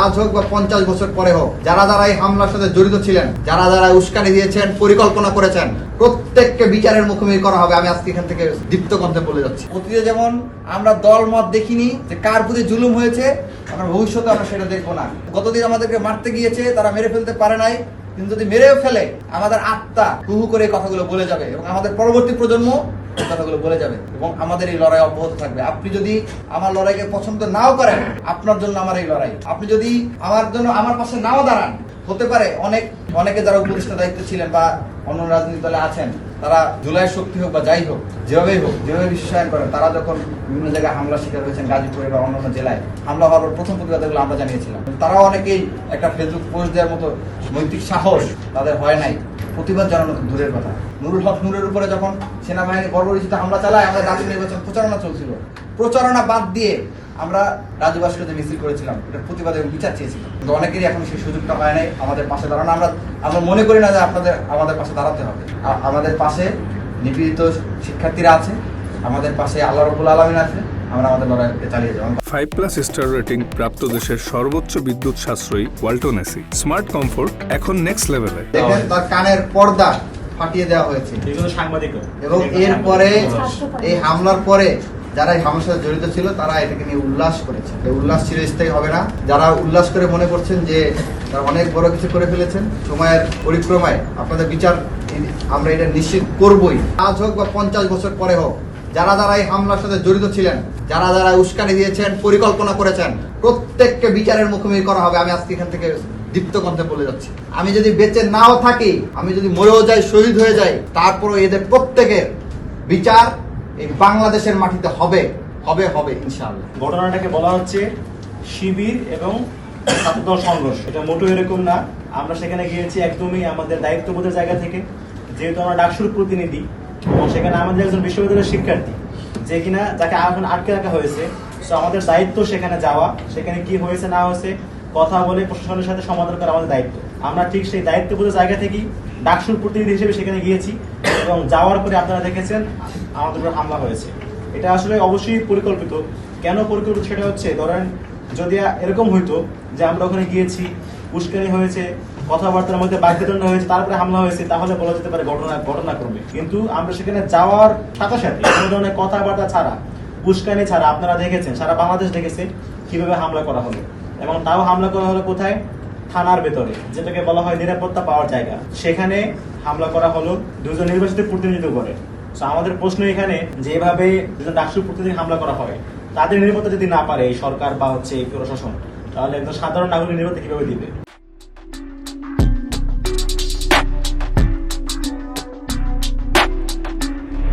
আজ হোক বা 50 বছর পরে হোক, যারা যারা এই হামলার সাথে জড়িত ছিলেন, যারা যারা উস্কানি দিয়েছেন, পরিকল্পনা করেছেন, প্রত্যেককে বিচারের মুখোমুখি করা হবে। আমি আজকে এখান থেকে দীপ্ত কণ্ঠে বলে যাচ্ছি। অতীতে যেমন আমরা দল মত দেখিনি যে কার প্রতি জুলুম হয়েছে, আমরা ভবিষ্যতে আমরা সেটা দেখবো না। গতদিন আমাদেরকে মারতে গিয়েছে, তারা মেরে ফেলতে পারে নাই, কিন্তু যদি মেরেও ফেলে আমাদের আত্মা হুহু করে কথাগুলো বলে যাবে এবং আমাদের পরবর্তী প্রজন্ম কথাগুলো বলে যাবে এবং আমাদের এই লড়াই অব্যাহত থাকবে। আপনি যদি আমার লড়াইকে পছন্দ নাও করেন, আপনার জন্য আমার এই লড়াই। আপনি যদি আমার জন্য আমার পাশে নাও দাঁড়ান, হতে পারে অনেকে যারা উপদেষ্টা দায়িত্ব ছিলেন বা অন্য রাজনৈতিক দলে আছেন, তারা জুলাই শক্তি হোক বা যাই হোক, যেভাবেই হোক, যেভাবে বিশ্বায়ন করেন, তারা যখন বিভিন্ন জায়গায় হামলার শিকার হয়েছেন, গাজীপুরে বা অন্যান্য জেলায় হামলা হওয়ার প্রথম প্রতিবাদগুলো আমরা জানিয়েছিলাম। তারাও অনেকেই একটা ফেসবুক পোস্ট দেওয়ার মতো নৈতিক সাহস তাদের হয় নাই। প্রতিবাদ জানানো দূরের কথা, নুরুল হক নূরের উপরে যখন সেনাবাহিনী বর্বরোচিত হামলা চালায়, আমাদের জাতীয় নির্বাচন প্রচারণা চলছিল, প্রচারণা বাদ দিয়ে আমরা রাজু ভাস্কর্যে মিছিল করেছিলাম, এটা প্রতিবাদ এবং বিচার চেয়েছিলাম। কিন্তু অনেকেরই এখন সেই সুযোগটা হয় নাই আমাদের পাশে দাঁড়ানো। আমরা মনে করি না যে আমাদের পাশে দাঁড়াতে হবে। আমাদের পাশে নিপীড়িত শিক্ষার্থীরা আছে, আমাদের পাশে আল্লাহ রাব্বুল আলামিন আছে। আমরা আমাদের লড়াইকে চালিয়ে যাব। 5+ স্টার রেটিং প্রাপ্ত দেশের সর্বোচ্চ বিদ্যুৎ সাশ্রয়ী ওয়ালটন এসি স্মার্ট কমফোর্ট এখন নেক্সট লেভেলে। দেখেন তার কানের পর্দা ফাটিয়ে দেওয়া হয়েছে এবং এরপরে এই হামলার পরে যারা এই হামলার সাথে জড়িত ছিল তারা এটাকে নিয়ে উল্লাস করেছে। এই উল্লাস চিরস্থায়ী হবে না। যারা উল্লাস করে মনে করছেন যে তারা অনেক বড় কিছু করে ফেলেছেন, সময়ের পরিক্রমায় আপনাদের বিচার আমরা এটা নিশ্চিত করবই। আজ হোক বা 50 বছর পরে হোক, যারা যারা এই হামলার সাথে জড়িত ছিলেন, যারা যারা উস্কানি দিয়েছেন, পরিকল্পনা করেছেন, প্রত্যেককে বিচারের মুখোমুখি করা হবে। আমি আজকে এখান থেকে দীপ্ত কণ্ঠে বলে যাচ্ছি। আমি যদি বেঁচে নাও থাকি, আমি যদি মরেও যাই, শহীদ হয়ে যাই, তারপরও এদের প্রত্যেকের বিচার এই বাংলাদেশের মাটিতে হবে হবে হবে ইনশাআল্লাহ। ঘটনাটাকে বলা হচ্ছে শিবির এবং ছাত্রদল সংঘর্ষ। এটা মোটো এরকম না। আমরা সেখানে গিয়েছি একদমই আমাদের দায়িত্ববোধের জায়গা থেকে, যেহেতু আমরা ডাকসুর প্রতিনিধি এবং সেখানে আমাদের একজন বিশ্ববিদ্যালয়ের শিক্ষার্থী যে কিনা যাকে এখন আটকে রাখা হয়েছে। তো আমাদের দায়িত্ব সেখানে যাওয়া, সেখানে কি হয়েছে না হয়েছে কথা বলে প্রশাসনের সাথে সমাধান করা আমাদের দায়িত্ব। আমরা ঠিক সেই দায়িত্ববোধের জায়গা থেকেই ডাকসুর প্রতিনিধি হিসেবে সেখানে গিয়েছি এবং যাওয়ার পরে আপনারা দেখেছেন আমাদের উপর হামলা হয়েছে। এটা আসলে অবশ্যই পরিকল্পিত। কেন পরিকল্পিত সেটা হচ্ছে, ধরেন যদি এরকম হইতো যে আমরা ওখানে গিয়েছি, উস্কানি হয়েছে, কথাবার্তার মধ্যে বাধ্যদণ্ড হয়েছে, তারপরে হামলা হয়েছে, তাহলে বলা যেতে পারে ঘটনাক্রমে। কিন্তু আমরা সেখানে যাওয়ার সাথে সাথে কোনো ধরনের কথাবার্তা ছাড়া, উস্কানি ছাড়া আপনারা দেখেছেন, সারা বাংলাদেশ দেখেছে কিভাবে হামলা করা হলো। এবং তাও হামলা করা হলো কোথায়? থানার ভেতরে, যেটাকে বলা হয় নিরাপত্তা পাওয়ার জায়গা। সেখানে হামলা করা হলো দুজন নির্বাচিত প্রতিনিধিত্ব করে। আমাদের প্রশ্ন এখানে যে এভাবে দুজন ডাকসু প্রতিনিধি হামলা করা হয়, তাদের নিরাপত্তা যদি না পারে এই সরকার বা হচ্ছে প্রশাসন, তাহলে একজন সাধারণ নাগরিক নিরাপত্তা কিভাবে দিবে?